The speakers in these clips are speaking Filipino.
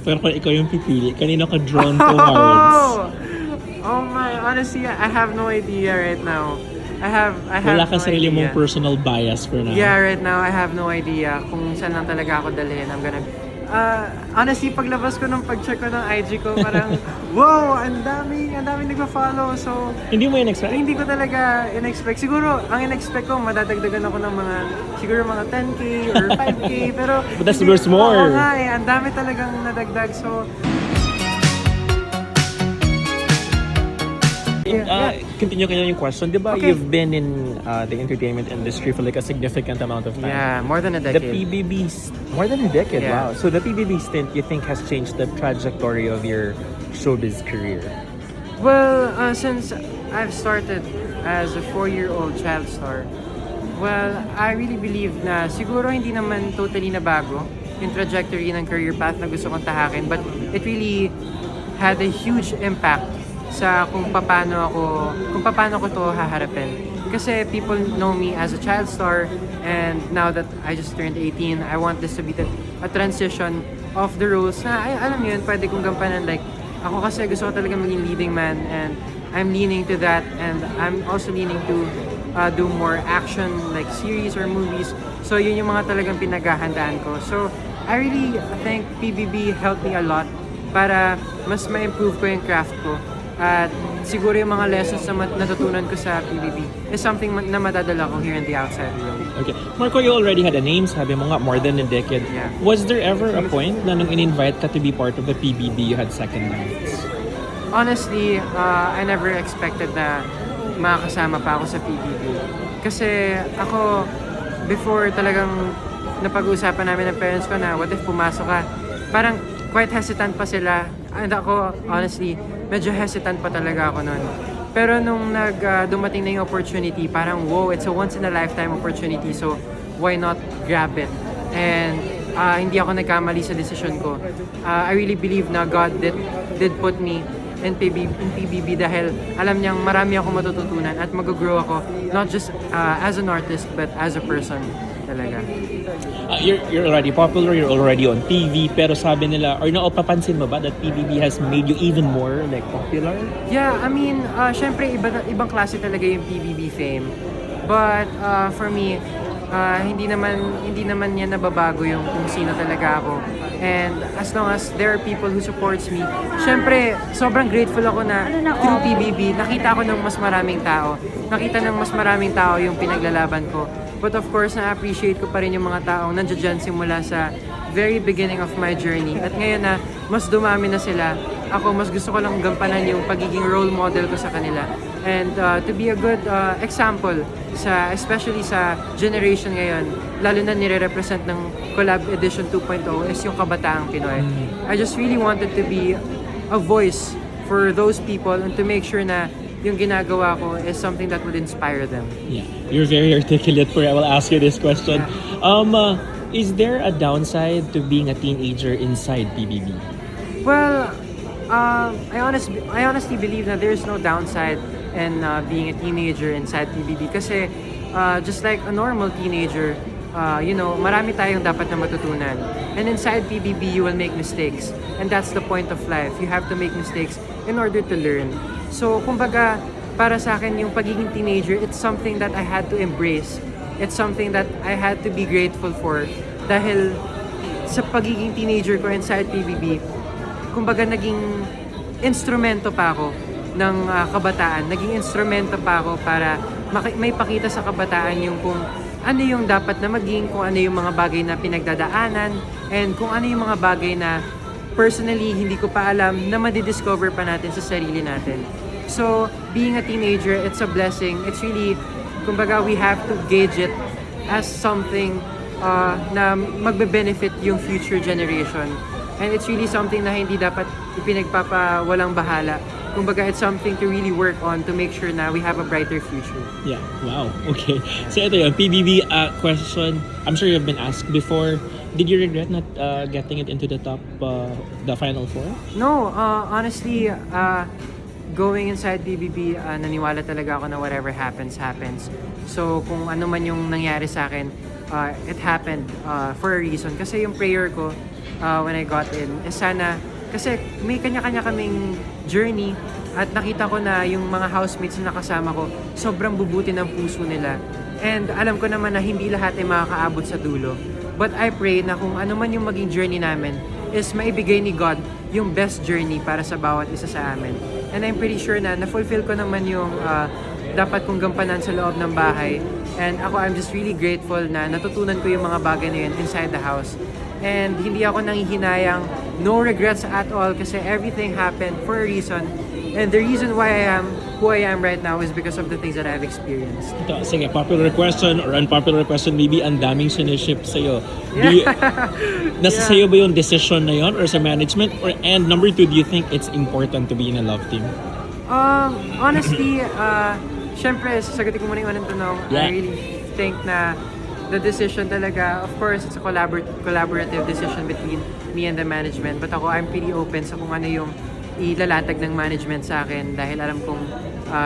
Pero kung ikaw yung pipili, kanino ka drawn towards? Oh my, honestly, I have no idea right now. I have Wala ka no sarili idea. mong personal bias for now. Yeah, right now I have no idea kung saan lang talaga ako dalhin. I'm gonna honestly, paglabas ko ng pag-check ko ng IG ko, parang wow, ang daming nagpa-follow. So Hindi mo in-expect? hindi ko talaga in-expect. Siguro, ang in-expect ko, madadagdagan ako ng siguro mga 10K or 5K. Pero But that's hindi- worth more. Oo nga ang dami talagang nadagdag. So Continue ko yung question. Di ba Okay. you've been in the entertainment industry for like a significant amount of time? yeah, more than a The decade. PBB, more than a decade, Yeah. wow. So the PBB stint, you think has changed the trajectory of your showbiz career? Well, since I've started as a 4-year-old child star, well, I really believe na siguro hindi naman totally nabago yung trajectory ng career path na gusto kong tahakin, but it really had a huge impact sa kung paano ko to haharapin. Kasi people know me as a child star, and now that I just turned 18, I want this to be a transition of the roles na, alam mo yun, pwede kong gampanan. Like, ako kasi gusto ko talaga maging leading man, and I'm leaning to that, and I'm also leaning to do more action, like series or movies. So, yun yung mga talagang pinaghahandaan ko. So, I really think PBB helped me a lot para mas ma-improve ko yung craft ko. At siguro yung mga lessons na natutunan ko sa PBB is something na madadala ko here in the outside world. Okay. Marco, you already had a name, sabi mo nga, more than a decade. Yeah. Was there ever a point na nung in-invite ka to be part of the PBB, you had second nights? Honestly, I never expected na makakasama pa ako sa PBB. Kasi ako, before talagang napag-uusapan namin ng parents ko na what if pumasok ka, parang quite hesitant pa sila. And ako, honestly, medyo hesitant pa talaga ako noon. Pero nung dumating na yung opportunity, parang wow, it's a once in a lifetime opportunity, so why not grab it? And hindi ako nagkamali sa decision ko. I really believe na God did put me in PBB dahil alam niyang marami ako matututunan at mag-grow ako, not just as an artist but as a person talaga. You're already popular, you're already on TV, pero sabi nila, or papansin mo ba that PBB has made you even more like popular? Yeah, I mean, syempre ibang klase talaga yung PBB fame. But for me, hindi naman yan nababago yung kung sino talaga ako. And as long as there are people who supports me, syempre, sobrang grateful ako na through PBB, nakita ko ng mas maraming tao. Nakita ng mas maraming tao yung pinaglalaban ko. But of course, na-appreciate ko pa rin yung mga taong nandiyan dyan simula sa very beginning of my journey. At ngayon na mas dumami na sila, ako mas gusto ko lang gampanan yung pagiging role model ko sa kanila. And to be a good example, especially sa generation ngayon, lalo na nire-represent ng Collab Edition 2.0 is yung kabataang Pinoy. I just really wanted to be a voice for those people and to make sure na yung ginagawa ko is something that would inspire them. Yeah, you're very articulate for I will ask you this question. Is there a downside to being a teenager inside PBB? Well, I honestly believe that there's no downside in being a teenager inside PBB kasi just like a normal teenager, marami tayong dapat na matutunan. And inside PBB, you will make mistakes. And that's the point of life. You have to make mistakes in order to learn. So, kumbaga, para sa akin, yung pagiging teenager, it's something that I had to embrace. It's something that I had to be grateful for. Dahil sa pagiging teenager ko inside PBB, kumbaga naging instrumento pa ako ng kabataan. Naging instrumento pa ako para may pakita sa kabataan yung kung ano yung dapat na maging, kung ano yung mga bagay na pinagdadaanan, and kung ano yung mga bagay na personally hindi ko pa alam na madidiscover pa natin sa sarili natin. So, being a teenager, it's a blessing. It's really, kumbaga, we have to gauge it as something na magbe-benefit yung future generation. And it's really something na hindi dapat ipinagpapawalang bahala. Kumbaga, it's something to really work on to make sure na we have a brighter future. Yeah, wow, okay. So ito yun, PBB question, I'm sure you've been asked before. Did you regret not getting it into the the final four? No, honestly, going inside PBB, naniwala talaga ako na whatever happens, happens. So, kung ano man yung nangyari sa akin, it happened for a reason. Kasi yung prayer ko when I got in. Sana, kasi may kanya-kanya kaming journey at nakita ko na yung mga housemates na nakasama ko, sobrang bubuti ng puso nila. And alam ko naman na hindi lahat ay makakaabot sa dulo. But I pray na kung ano man yung maging journey namin, is maibigay ni God yung best journey para sa bawat isa sa amin. And I'm pretty sure na na-fulfill ko naman yung dapat kong gampanan sa loob ng bahay. And I'm just really grateful na natutunan ko yung mga bagay na yun inside the house. And hindi ako nanghihinayang, no regrets at all kasi everything happened for a reason. And the reason why I am who I am right now is because of the things that I've experienced. Ito, sige, popular question or unpopular question, maybe ang daming siniship sa'yo. Nasa sa'yo ba yung decision na yon or sa management? And number 2, do you think it's important to be in a love team? Honestly, syempre, sasagutin ko muna yung unang tanong. Yeah. I really think na the decision talaga, of course, it's a collaborative decision between me and the management. But I'm pretty open sa kung ano yung ilalatag ng management sa akin dahil alam kong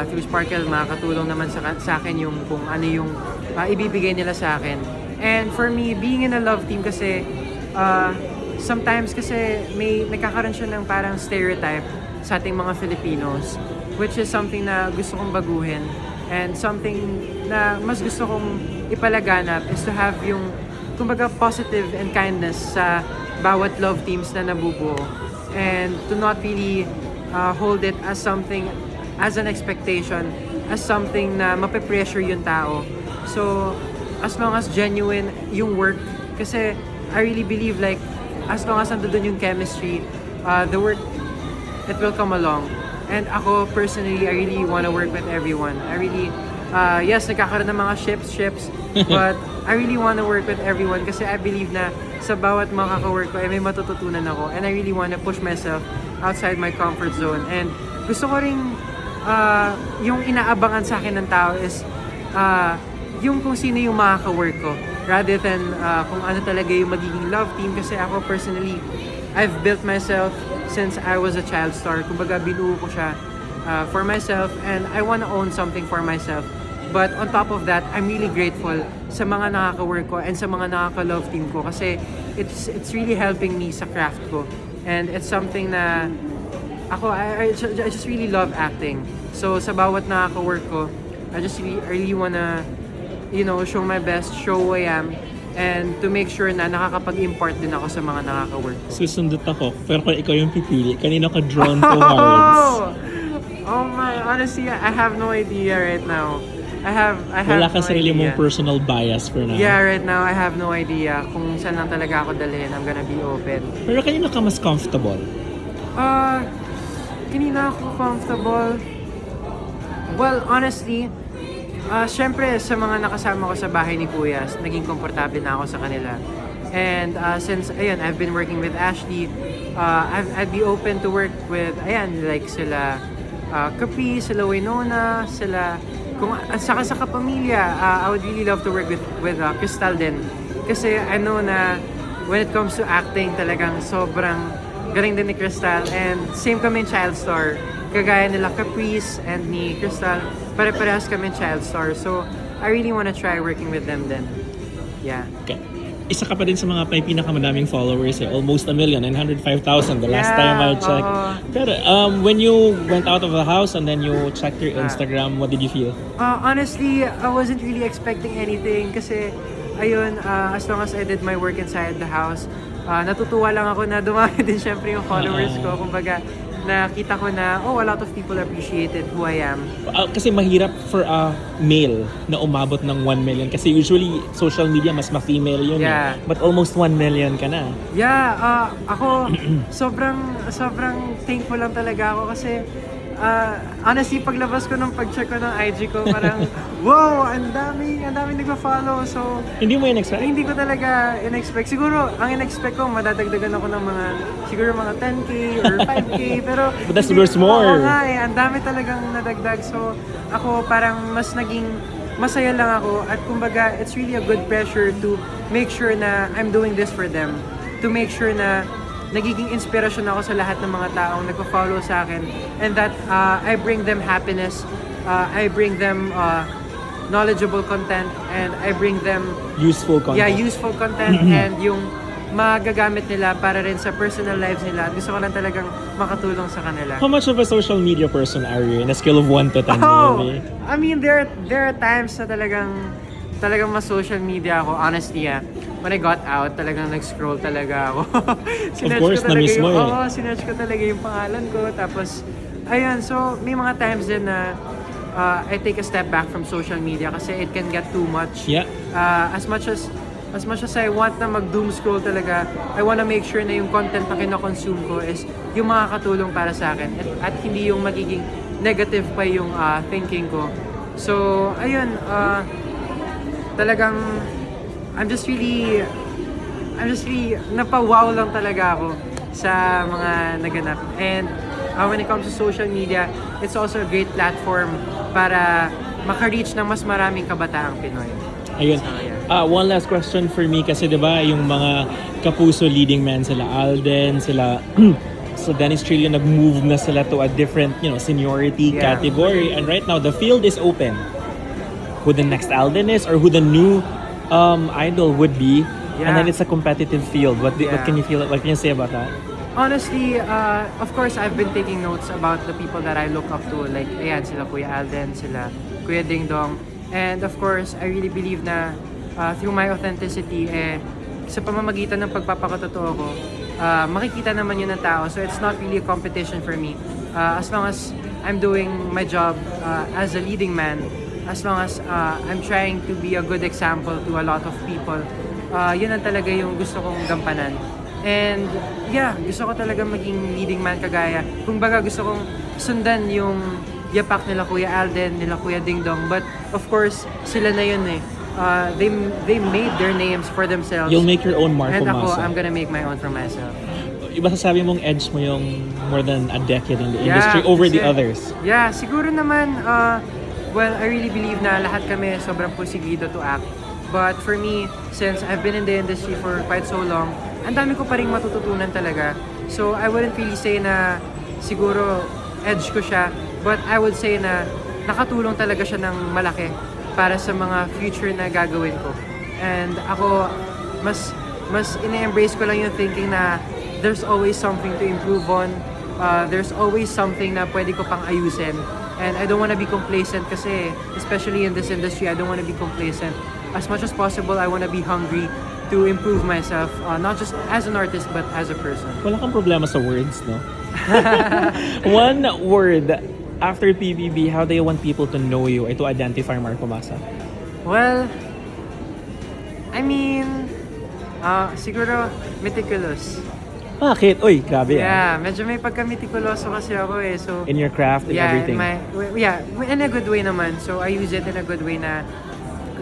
through Sparkle makakatulong naman sa akin yung kung ano yung ibibigay nila sa akin. And for me, being in a love team kasi sometimes kasi may nagkakaroon siya ng parang stereotype sa ating mga Filipinos, which is something na gusto kong baguhin and something na mas gusto kong ipalaganap is to have yung kumbaga positive and kindness sa bawat love teams na nabubuo. And to not really hold it as something, as an expectation, as something na mape-pressure yung tao. So, as long as genuine yung work, kasi I really believe like, as long as nandun yung chemistry, the work, it will come along. And ako, personally, I really wanna work with everyone. I really, yes, nagkakaroon ng mga ships, but I really wanna work with everyone kasi I believe na sa bawat mga kaka-work ko ay may matututunan ako and I really wanna push myself outside my comfort zone. And gusto ko rin yung inaabangan sa akin ng tao is yung kung sino yung makaka-work ko rather than kung ano talaga yung magiging love team kasi ako personally, I've built myself since I was a child star. Kumbaga binuo ko siya for myself and I wanna own something for myself. But on top of that, I'm really grateful sa mga nakaka-work ko and sa mga nakaka-love team ko kasi it's really helping me sa craft ko. And it's something na ako, I just really love acting. So sa bawat nakaka-work ko, I really wanna, show my best, show who I am, and to make sure na nakakapag-import din ako sa mga nakaka-work ko. Susundot ako, pero kung ikaw yung pipili, kanina ka drawn towards? Oh my, honestly, I have no idea right now. I have Wala ka no sarili idea. mong personal bias for now. Yeah, right now I have no idea kung saan lang talaga ako dalhin. I'm gonna be open. Pero kanina ka mas comfortable? Kanina ako comfortable. Well, honestly, syempre sa mga nakasama ko sa bahay ni Kuya, naging komportable na ako sa kanila. And since, I've been working with Ashley, I'd be open to work with, like sila Capri, sila Winona, sila kung saka sa kapamilya, I would really love to work with Crystal din. Kasi I know na when it comes to acting, talagang sobrang galing din ni Crystal. And same kami in Child Star. Kagaya nila Caprice and ni Crystal, pare-parehas kami in Child Star. So, I really wanna try working with them then. Yeah. Okay. Isa ka pa din sa mga may pinakamadaming followers almost 1,905,000 the last time I checked. Pero when you went out of the house and then you checked your Instagram, what did you feel? Honestly, I wasn't really expecting anything kasi as long as I did my work inside the house, natutuwa lang ako na dumami din syempre yung followers ko. Kumbaga, nakita ko na, a lot of people appreciated who I am. Kasi mahirap for a male na umabot ng 1 million. Kasi usually, social media, mas ma-female yun. Yeah. But almost 1 million ka na. Yeah, ako, sobrang thankful lang talaga ako kasi honestly, paglabas ko pag-check ko ng IG ko, parang, wow, ang daming nagpa-follow. So, Hindi mo in-expect? hindi ko talaga in-expect. Siguro, ang in-expect ko, madadagdagan ako ng siguro mga 10K or 5K, pero... But that's there's more. Oo nga ang dami talagang nadagdag. So, ako parang mas naging masaya lang ako at kumbaga, it's really a good pressure to make sure na I'm doing this for them. To make sure na nagiging inspirasyon ako sa lahat ng mga taong nagpa-follow sa akin and that I bring them happiness, I bring them knowledgeable content, and I bring them Useful content. useful content and magagamit nila para rin sa personal lives nila. At gusto ko lang talagang makatulong sa kanila. How much of a social media person are you in a scale of 1 to 10 maybe? I mean, there are times na talagang mas social media ako, honestly. When I got out, talagang nag-scroll talaga ako. Sinerch course, ko talaga na-miss mo eh. sinerch ko talaga yung pangalan ko. Tapos, ayun, so may mga times din na I take a step back from social media kasi it can get too much. Yeah. As much as I want na mag-doom scroll talaga, I wanna make sure na yung content na kino-consume ko is yung makakatulong para sa akin at hindi yung magiging negative pa yung thinking ko. So, ayun, talagang I'm just really napawaw lang talaga ako sa mga naganap. And when it comes to social media, it's also a great platform para maka-reach ng mas maraming kabataang Pinoy. Ayun. So, yeah. One last question for me kasi 'di ba yung mga kapuso leading men sila Alden, sila so Dennis Trillo nag-move na sila to a different, seniority Yeah. category, and right now the field is open. Who the next Alden is or who the new idol would be, and Yeah. then it's a competitive field. What Yeah. can you say about that? Honestly, of course, I've been taking notes about the people that I look up to. Like, ayan, sila Kuya Alden, sila Kuya Ding Dong. And of course, I really believe na through my authenticity, sa pamamagitan ng pagpapakatotoo ko, makikita naman yun ng tao. So it's not really a competition for me. As long as I'm doing my job as a leading man, as long as I'm trying to be a good example to a lot of people, yun ang talaga yung gusto kong gampanan. And yeah, gusto ko talaga maging leading man kagaya. Kumbaga gusto kong sundan yung yapak nila Kuya Alden, nila Kuya Ding Dong. But of course, sila na yun eh. They made their names for themselves. You'll make your own Marco And ako, Masa. I'm gonna make my own for myself. Iba sasabi mong edge mo yung more than a decade in the industry over the kasi- others. Yeah, siguro naman, well, I really believe na lahat kami sobrang pusigido to act. But for me, since I've been in the industry for quite so long, ang dami ko pa rin matututunan talaga. So I wouldn't really say na siguro edge ko siya, but I would say na nakatulong talaga siya ng malaki para sa mga future na gagawin ko. And ako, mas ine-embrace ko lang yung thinking na there's always something to improve on. There's always something na pwede ko pang ayusin. And I don't want to be complacent kasi, especially in this industry, I don't want to be complacent. As much as possible, I want to be hungry to improve myself, not just as an artist, but as a person. Wala kang problema sa words, no? One word after PBB, how do you want people to know you or to identify Marco Masa? Well, I mean, siguro meticulous. Bakit? Uy, grabe Yeah, medyo may pagka-meticuloso kasi ako eh. So, In your craft and everything. In a good way naman. So, I use it in a good way na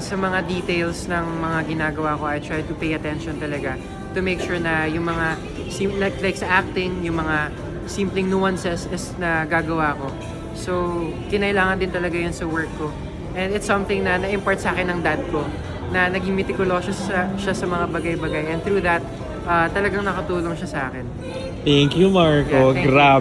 sa mga details ng mga ginagawa ko, I try to pay attention talaga to make sure na yung mga, like sa acting, yung mga simpleng nuances is na gagawa ko. So, kinailangan din talaga yun sa work ko. And it's something na na-impart sa akin ng dad ko, na naging meticuloso siya sa mga bagay-bagay. And through that, talagang nakatulong siya sa akin. Thank you, Marco. Yeah, thank you. Grabe.